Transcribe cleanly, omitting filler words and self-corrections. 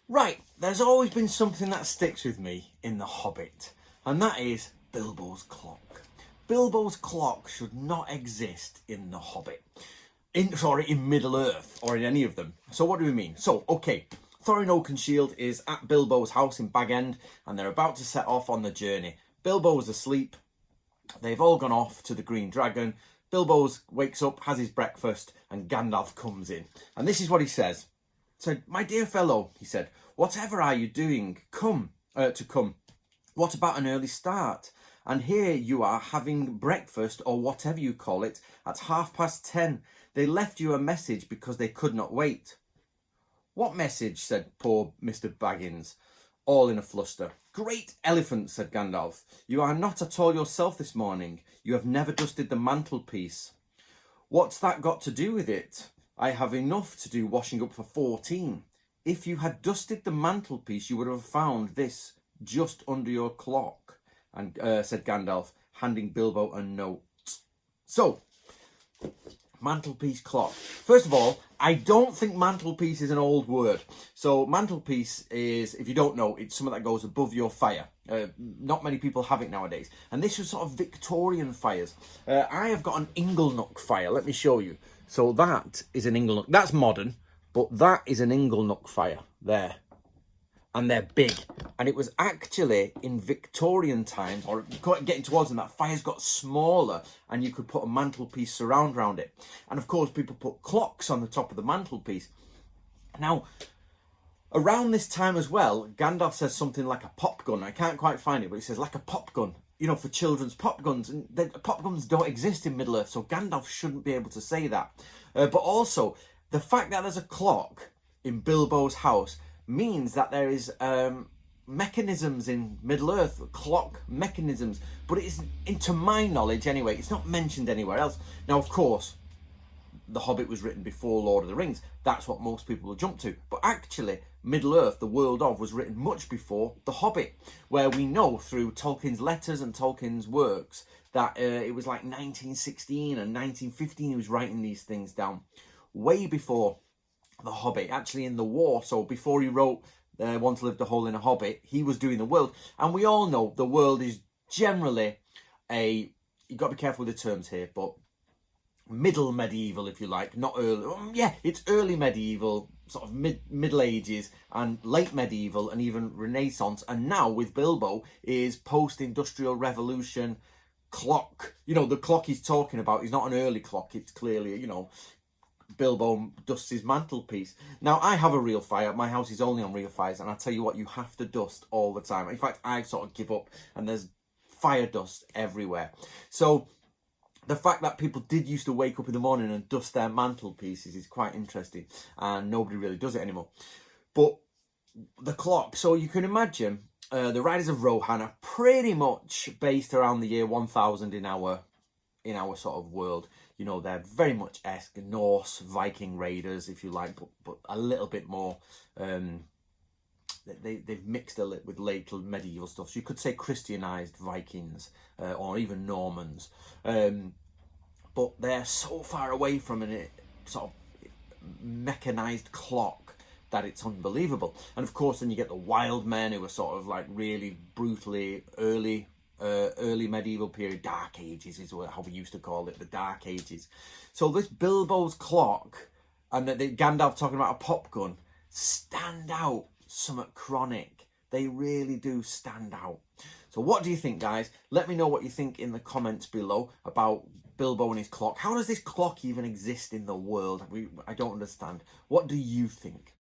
Right, there's always been something that sticks with me in The Hobbit, and that is Bilbo's clock. Bilbo's clock should not exist in The Hobbit. In Middle-earth, or in any of them. So what do we mean? So, okay, Thorin Oakenshield is at Bilbo's house in Bag End, and they're about to set off on the journey. Bilbo's asleep, they've all gone off to the Green Dragon. Bilbo wakes up, has his breakfast, and Gandalf comes in. And this is what he says. Said, "My dear fellow," he said, "whatever are you doing? Come. What about an early start? And here you are having breakfast, or whatever you call it, at 10:30. They left you a message because they could not wait." "What message?" said poor Mr. Baggins, all in a fluster. "Great elephant," said Gandalf. "You are not at all yourself this morning. You have never dusted the mantelpiece." "What's that got to do with it? I have enough to do washing up for 14. If you had dusted the mantelpiece, you would have found this just under your clock," and said Gandalf, handing Bilbo a note. So, mantelpiece clock. First of all, I don't think mantelpiece is an old word. So mantelpiece is, if you don't know, it's something that goes above your fire. Not many people have it nowadays. And this was sort of Victorian fires. I have got an Inglenook fire. Let me show you. So that is an Inglenook. That's modern, but that is an Inglenook fire there. And they're big. And it was actually in Victorian times, or getting towards them, that fires got smaller and you could put a mantelpiece surround around it. And of course, people put clocks on the top of the mantelpiece. Now, around this time as well, Gandalf says something like a pop gun. I can't quite find it, but he says like a pop gun, you know, for children's pop guns. And pop guns don't exist in Middle-earth, so Gandalf shouldn't be able to say that. But also, the fact that there's a clock in Bilbo's house means that there is mechanisms in Middle-earth, clock mechanisms, but it's, to my knowledge anyway, it's not mentioned anywhere else. Now, of course, The Hobbit was written before Lord of the Rings. That's what most people will jump to. But actually, Middle-earth, the world of, was written much before The Hobbit, where we know through Tolkien's letters and Tolkien's works that it was like 1916 and 1915 he was writing these things down, way before The Hobbit, actually in the war. So before he wrote Once Lived a Hole in a Hobbit, he was doing the world. And we all know the world is generally you've got to be careful with the terms here, but middle medieval, if you like, not early. Yeah, it's early medieval, sort of Middle Ages and late medieval and even Renaissance. And now with Bilbo is post-industrial revolution clock. You know, the clock he's talking about is not an early clock. It's clearly, you know, Bilbo dusts his mantelpiece. Now, I have a real fire. My house is only on real fires, and I tell you what, you have to dust all the time. In fact, I sort of give up, and there's fire dust everywhere. So the fact that people did used to wake up in the morning and dust their mantelpieces is quite interesting, and nobody really does it anymore. But the clock, so you can imagine the Riders of Rohan are pretty much based around the year 1000 in our sort of world. You know, they're very much Norse Viking raiders, if you like, but a little bit more. They've mixed a little with late medieval stuff. So you could say Christianized Vikings or even Normans. But they're so far away from a sort of mechanized clock that it's unbelievable. And of course, then you get the wild men who are sort of like really brutally early medieval period, Dark Ages is how we used to call it, the Dark Ages. So this Bilbo's clock and the Gandalf talking about a pop gun stand out somewhat chronic. They really do stand out. So what do you think, guys? Let me know what you think in the comments below about Bilbo and his clock. How does this clock even exist in the world? I don't understand. What do you think?